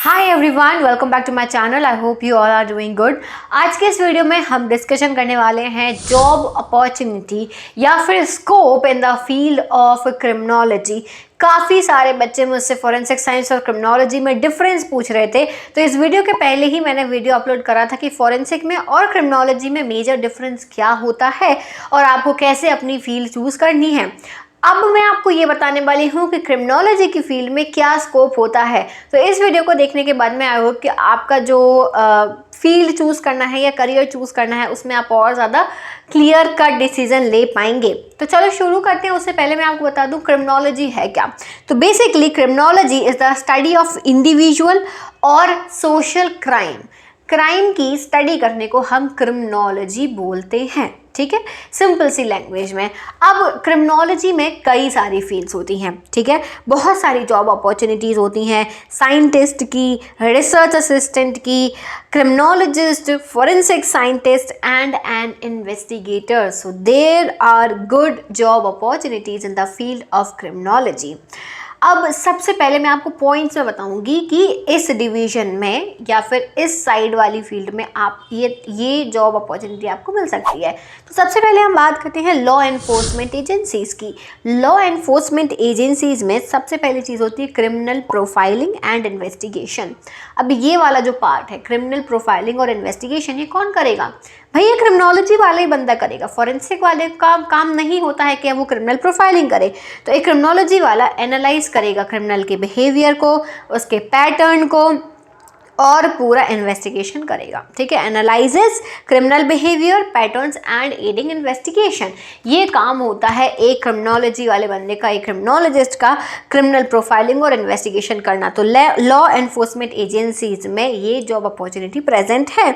Hi everyone, welcome back to my channel. I hope you all are doing good. आज के इस video में हम डिस्कशन करने वाले हैं जॉब अपॉर्चुनिटी या फिर scope in the field of criminology. काफ़ी सारे बच्चे मुझसे फॉरेंसिक साइंस और क्रिमिनोलॉजी में डिफरेंस पूछ रहे थे, तो इस वीडियो के पहले ही मैंने वीडियो अपलोड करा था कि फॉरेंसिक में और क्रिमिनोलॉजी में मेजर डिफरेंस क्या होता है और आपको कैसे अपनी फील्ड चूज़ करनी है। अब मैं आपको ये बताने वाली हूँ कि क्रिमिनोलॉजी की फील्ड में क्या स्कोप होता है। तो इस वीडियो को देखने के बाद मैं आई होप कि आपका जो फील्ड चूज़ करना है या करियर चूज़ करना है उसमें आप और ज़्यादा क्लियर कट डिसीजन ले पाएंगे। तो चलो शुरू करते हैं। उससे पहले मैं आपको बता दूं क्रिमिनोलॉजी है क्या। तो basically criminology is the study of individual और सोशल क्राइम की स्टडी करने को हम क्रिमिनोलॉजी बोलते हैं। ठीक है, सिंपल सी लैंग्वेज में। अब क्रिमिनोलॉजी में कई सारी फील्ड्स होती हैं। ठीक है, बहुत सारी जॉब अपॉर्चुनिटीज़ होती हैं, साइंटिस्ट की, रिसर्च असिस्टेंट की, criminologist, forensic scientist and an investigator. So there are good job opportunities in the field of criminology. अब सबसे पहले मैं आपको पॉइंट्स में बताऊंगी कि इस डिवीजन में या फिर इस साइड वाली फील्ड में आप ये जॉब अपॉर्चुनिटी आपको मिल सकती है। तो सबसे पहले हम बात करते हैं लॉ एनफोर्समेंट एजेंसीज की। लॉ एनफोर्समेंट एजेंसीज में सबसे पहली चीज़ होती है क्रिमिनल प्रोफाइलिंग एंड इन्वेस्टिगेशन। अब ये वाला जो पार्ट है क्रिमिनल प्रोफाइलिंग और इन्वेस्टिगेशन, ये कौन करेगा? भैया क्रिमिनोलॉजी वाला ही बंदा करेगा। फॉरेंसिक वाले का काम नहीं होता है कि वो क्रिमिनल प्रोफाइलिंग करे। तो एक क्रिमिनोलॉजी वाला एनालाइज करेगा क्रिमिनल के बिहेवियर को, उसके पैटर्न को और पूरा इन्वेस्टिगेशन करेगा। ठीक है, analyses criminal behaviour patterns and adding investigation. ये काम होता है एक क्रिमिनोलॉजी वाले बंदे का, एक क्रिमिनोलॉजिस्ट का, क्रिमिनल प्रोफाइलिंग और इन्वेस्टिगेशन करना। तो लॉ एनफोर्समेंट एजेंसीज में ये जॉब अपॉर्चुनिटी प्रेजेंट है।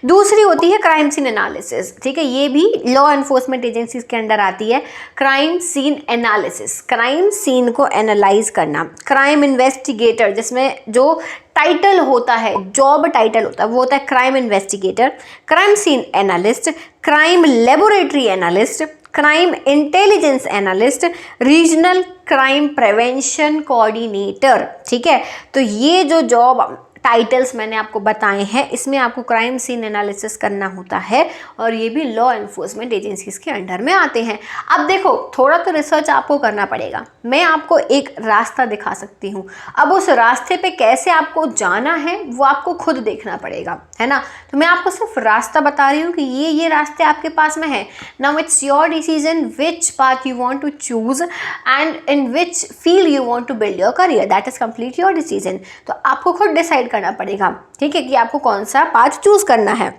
दूसरी होती है क्राइम सीन एनालिसिस। ठीक है, ये भी लॉ एनफोर्समेंट एजेंसीज के अंडर आती है। Crime scene analysis, crime scene को एनालाइज करना। क्राइम इन्वेस्टिगेटर, जिसमें जो टाइटल होता है, जॉब टाइटल होता है, वो होता है crime investigator, crime scene analyst, crime laboratory analyst, crime intelligence analyst, regional crime prevention coordinator. ठीक है, तो ये जो जॉब टाइटल्स मैंने आपको बताए हैं, इसमें आपको क्राइम सीन एनालिसिस करना होता है और ये भी लॉ एनफोर्समेंट एजेंसीज के अंडर में आते हैं। अब देखो, थोड़ा तो रिसर्च आपको करना पड़ेगा। मैं आपको एक रास्ता दिखा सकती हूँ, अब उस रास्ते पे कैसे आपको जाना है वो आपको खुद देखना पड़ेगा, है ना। तो मैं आपको सिर्फ रास्ता बता रही हूँ कि ये रास्ते आपके पास में है। Now it's your decision which path you want to choose and in which field you want to build your career, that is complete your decision. तो आपको खुद डिसाइड करना पड़ेगा, ठीक है, कि आपको कौन सा पाथ चूज करना है।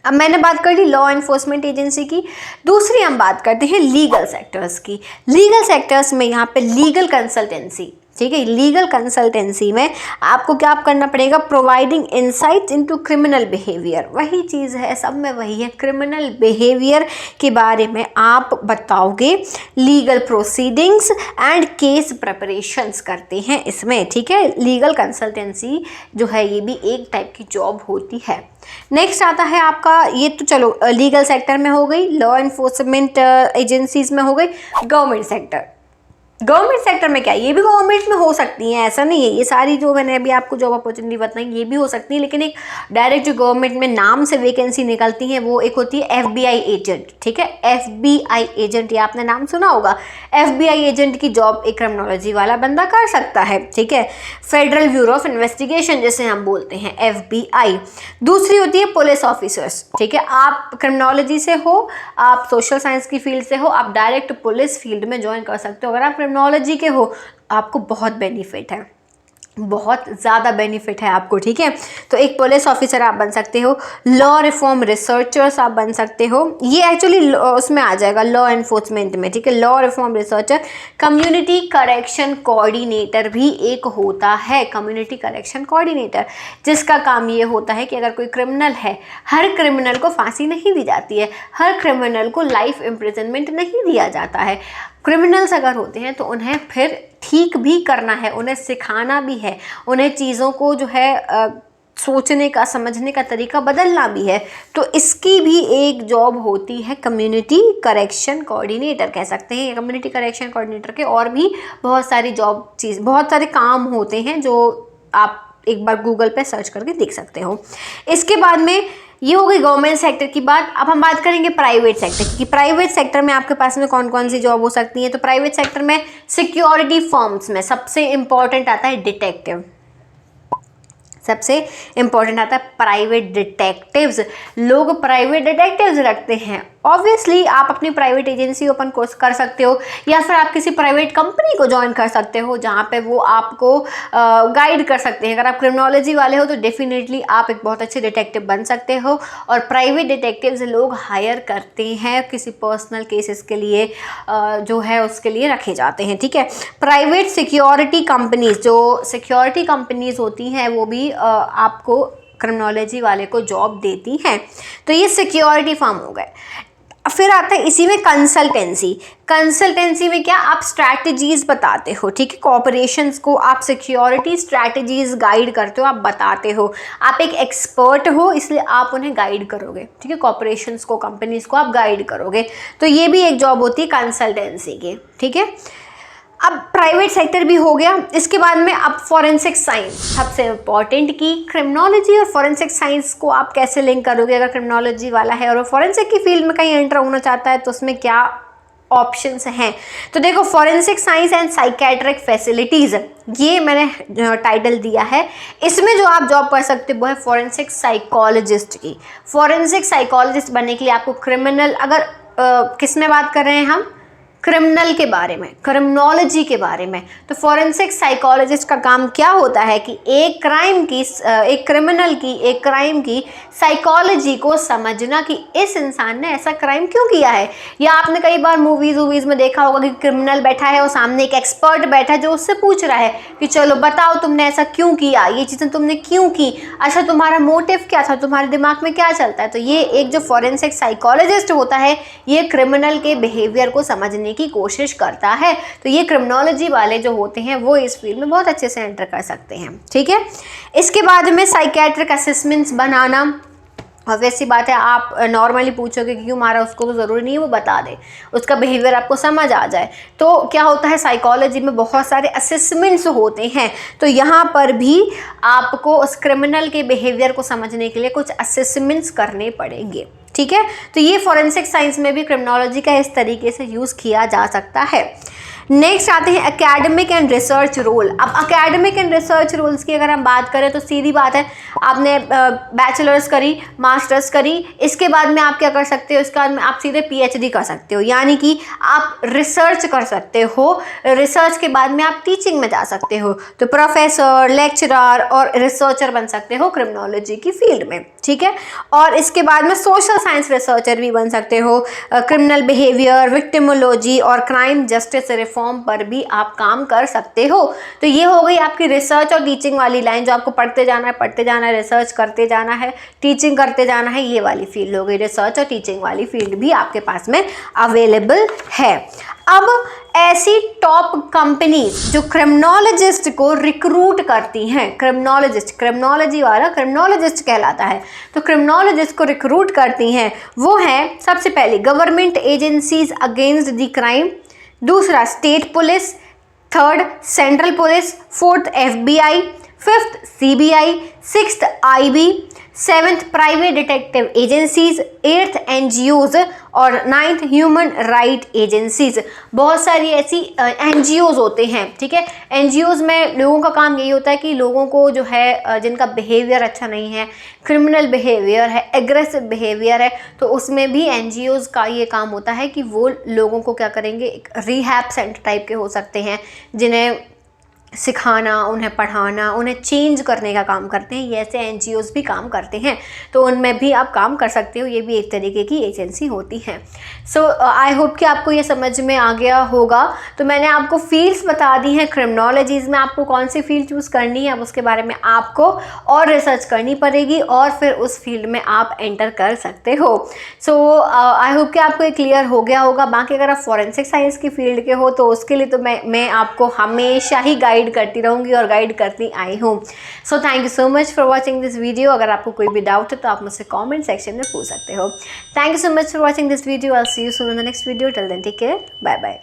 अब मैंने बात कर ली लॉ एनफोर्समेंट एजेंसी की। दूसरी हम बात करते हैं लीगल सेक्टर्स की। लीगल सेक्टर्स में यहाँ पे लीगल कंसल्टेंसी। ठीक है, लीगल कंसल्टेंसी में आपको क्या करना पड़ेगा? Providing insights into criminal behaviour. वही चीज़ है, सब में वही है, क्रिमिनल बिहेवियर के बारे में आप बताओगे। Legal proceedings and case preparations करते हैं इसमें। ठीक है, लीगल कंसल्टेंसी जो है ये भी एक टाइप की जॉब होती है। नेक्स्ट आता है आपका, ये तो चलो लीगल सेक्टर में हो गई, लॉ एनफोर्समेंट एजेंसीज में हो गई। गवर्नमेंट सेक्टर, गवर्नमेंट सेक्टर में क्या, ये भी गवर्नमेंट में हो सकती हैं, ऐसा नहीं है। ये सारी जो मैंने अभी आपको जॉब अपॉर्चुनिटी बताई ये भी हो सकती है, लेकिन एक डायरेक्ट जो गवर्नमेंट में नाम से वैकेंसी निकलती है वो एक होती है FBI एजेंट। ठीक है, FBI एजेंट, ये आपने नाम सुना होगा। FBI एजेंट की जॉब एक क्रिमिनोलॉजी वाला बंदा कर सकता है। ठीक है, फेडरल ब्यूरो ऑफ इन्वेस्टिगेशन जिसे हम बोलते हैं, FBI। दूसरी होती है पुलिस ऑफिसर्स। ठीक है, आप क्रिमिनोलॉजी से हो, आप सोशल साइंस की फील्ड से हो, आप डायरेक्ट पुलिस फील्ड में ज्वाइन कर सकते हो। अगर आप क्रिमिनोलॉजी के हो आपको बहुत बेनिफिट है, बहुत ज़्यादा बेनिफिट है आपको। ठीक है, तो एक पुलिस ऑफिसर आप बन सकते हो। लॉ रिफॉर्म रिसर्चर्स आप बन सकते हो, ये एक्चुअली उसमें आ जाएगा लॉ एनफोर्समेंट में। ठीक है, law reform researcher. Community correction coordinator भी एक होता है, कम्युनिटी करेक्शन कोऑर्डिनेटर, जिसका काम ये होता है कि अगर कोई क्रिमिनल है, हर क्रिमिनल को फांसी नहीं दी जाती है, हर क्रिमिनल को लाइफ इम्प्रिजनमेंट नहीं दिया जाता है। क्रिमिनल्स अगर होते हैं तो उन्हें फिर ठीक भी करना है, उन्हें सिखाना भी है, उन्हें चीज़ों को जो है सोचने का, समझने का तरीका बदलना भी है। तो इसकी भी एक जॉब होती है कम्युनिटी करेक्शन कोऑर्डिनेटर, कह सकते हैं। कम्युनिटी करेक्शन कोऑर्डिनेटर के और भी बहुत सारी बहुत सारे काम होते हैं जो आप एक बार गूगल पे सर्च करके देख सकते हो। इसके बाद में ये हो गई गवर्नमेंट सेक्टर की बात। अब हम बात करेंगे प्राइवेट सेक्टर की। प्राइवेट सेक्टर में आपके पास में कौन कौन सी जॉब हो सकती है। तो प्राइवेट सेक्टर में सिक्योरिटी फर्म्स में सबसे इंपॉर्टेंट आता है डिटेक्टिव। सबसे इंपॉर्टेंट आता है प्राइवेट डिटेक्टिव्स। लोग प्राइवेट डिटेक्टिव्स रखते हैं। ऑब्वियसली आप अपनी प्राइवेट एजेंसी ओपन कर सकते हो या फिर आप किसी प्राइवेट कंपनी को ज्वाइन कर सकते हो जहाँ पे वो आपको गाइड कर सकते हैं। अगर आप क्रिमिनोलॉजी वाले हो तो डेफिनेटली आप एक बहुत अच्छे डिटेक्टिव बन सकते हो। और प्राइवेट डिटेक्टिव्स लोग हायर करते हैं किसी पर्सनल केसेस के लिए, जो है उसके लिए रखे जाते हैं, ठीक है। प्राइवेट सिक्योरिटी कंपनीज, जो सिक्योरिटी कंपनीज होती हैं वो भी आपको क्रिमिनोलॉजी वाले को जॉब देती हैं। तो ये सिक्योरिटी फर्म हो गए। फिर आता है इसी में कंसल्टेंसी। कंसल्टेंसी में क्या, आप स्ट्रैटेजीज बताते हो, ठीक है। कॉर्पोरेशंस को आप सिक्योरिटी स्ट्रैटेजीज गाइड करते हो, आप बताते हो। आप एक एक्सपर्ट हो इसलिए आप उन्हें गाइड करोगे, ठीक है। कॉर्पोरेशंस को, कंपनीज को आप गाइड करोगे। तो ये भी एक जॉब होती है कंसल्टेंसी की, ठीक है। अब प्राइवेट सेक्टर भी हो गया। इसके बाद में अब फॉरेंसिक साइंस सबसे इम्पॉर्टेंट की। क्रिमिनोलॉजी और फॉरेंसिक साइंस को आप कैसे लिंक करोगे। अगर क्रिमिनोलॉजी वाला है और वो फॉरेंसिक की फील्ड में कहीं एंटर होना चाहता है तो उसमें क्या ऑप्शंस हैं। तो देखो, forensic science and psychiatric facilities, ये मैंने टाइटल दिया है। इसमें जो आप जॉब कर सकते हो वो है फॉरेंसिक साइकोलॉजिस्ट की। फॉरेंसिक साइकोलॉजिस्ट बनने के लिए आपको क्रिमिनल, अगर किस में बात कर रहे हैं हम, क्रिमिनल के बारे में, क्रिमिनोलॉजी के बारे में, तो फॉरेंसिक साइकोलॉजिस्ट का काम क्या होता है कि एक क्रिमिनल की, एक क्राइम की साइकोलॉजी को समझना कि इस इंसान ने ऐसा क्राइम क्यों किया है। या आपने कई बार मूवीज़ में देखा होगा कि क्रिमिनल बैठा है और सामने एक एक्सपर्ट बैठा है जो उससे पूछ रहा है कि चलो बताओ तुमने ऐसा क्यों किया, ये चीज़ें तुमने क्यों की, अच्छा तुम्हारा मोटिव क्या था, तुम्हारे दिमाग में क्या चलता है। तो ये एक जो फॉरेंसिक साइकोलॉजिस्ट होता है ये क्रिमिनल के बिहेवियर को समझने की कोशिश करता है। तो ये क्रिमिनोलॉजी वाले जो होते हैं वो इस फील्ड में बहुत अच्छे से एंटर कर सकते हैं, ठीक है। इसके बाद में साइकेट्रिक असेसमेंट्स बनाना, और वैसी बात है, आप नॉर्मली पूछोगे कि क्यों मारा उसको, तो ज़रूरी नहीं है वो बता दे, उसका बिहेवियर आपको समझ आ जाए। तो क्या होता है, साइकोलॉजी में बहुत सारे असेसमेंट्स होते हैं। तो यहाँ पर भी आपको उस क्रिमिनल के बिहेवियर को समझने के लिए कुछ असेसमेंट्स करने पड़ेंगे, ठीक है। तो ये फॉरेंसिक साइंस में भी क्रिमिनोलॉजी का इस तरीके से यूज़ किया जा सकता है। नेक्स्ट आते हैं एकेडमिक एंड रिसर्च रोल। अब एकेडमिक एंड रिसर्च रोल्स की अगर हम बात करें तो सीधी बात है, आपने बैचलर्स करी, मास्टर्स करी, इसके बाद में आप क्या कर सकते हो, इसके बाद में आप सीधे पीएचडी कर सकते हो, यानी कि आप रिसर्च कर सकते हो। रिसर्च के बाद में आप टीचिंग में जा सकते हो, तो प्रोफेसर, लेक्चरर और रिसर्चर बन सकते हो क्रिमिनोलॉजी की फील्ड में, ठीक है। और इसके बाद में सोशल साइंस रिसर्चर भी बन सकते हो। क्रिमिनल बिहेवियर, विक्टिमोलॉजी और क्राइम जस्टिस रिफॉर्म पर भी आप काम कर सकते हो। तो ये हो गई आपकी रिसर्च और टीचिंग वाली लाइन, जो आपको पढ़ते जाना है, रिसर्च करते जाना है, टीचिंग करते जाना है, ये वाली फील्ड हो गई। रिसर्च और टीचिंग वाली फील्ड भी आपके पास में अवेलेबल है। अब ऐसी टॉप कंपनीज जो क्रिमिनोलॉजिस्ट को रिक्रूट करती हैं, क्रिमिनोलॉजी वाला क्रिमिनोलॉजिस्ट कहलाता है, तो क्रिमिनोलॉजिस्ट को रिक्रूट करती हैं वो है सबसे पहले government agencies against the crime, दूसरा state police, third central police, fourth FBI, fifth CBI, sixth IB, seventh private detective agencies, eighth NGOs और नाइन्थ ह्यूमन राइट एजेंसीज। बहुत सारी ऐसी NGOs होते हैं, ठीक है। NGOs में लोगों का काम यही होता है कि लोगों को जो है जिनका बिहेवियर अच्छा नहीं है, क्रिमिनल बिहेवियर है, एग्रेसिव बिहेवियर है, तो उसमें भी NGOs का ये काम होता है कि वो लोगों को क्या करेंगे, एक रिहैब सेंटर टाइप के हो सकते हैं जिन्हें सिखाना, उन्हें पढ़ाना, उन्हें चेंज करने का काम करते हैं। ये ऐसे NGOs भी काम करते हैं, तो उनमें भी आप काम कर सकते हो। ये भी एक तरीके की एजेंसी होती है। सो आई होप कि आपको ये समझ में आ गया होगा। तो मैंने आपको फील्ड्स बता दी हैं क्रिमिनोलॉजीज़ में, आपको कौन सी फील्ड चूज़ करनी है अब उसके बारे में आपको और रिसर्च करनी पड़ेगी और फिर उस फील्ड में आप एंटर कर सकते हो। सो आई होप कि आपको ये क्लियर हो गया होगा। बाकी अगर आप फॉरेंसिक साइंस की फील्ड के हो तो उसके लिए तो मैं आपको हमेशा ही गाइड करती रहूँगी और गाइड करती आई हूँ। So thank you so much for watching this video. अगर आपको कोई भी डाउट है तो आप मुझसे कमेंट सेक्शन में पूछ सकते हो। Thank you so much for watching this video. I will see you soon in the next video. Till then take care, bye bye.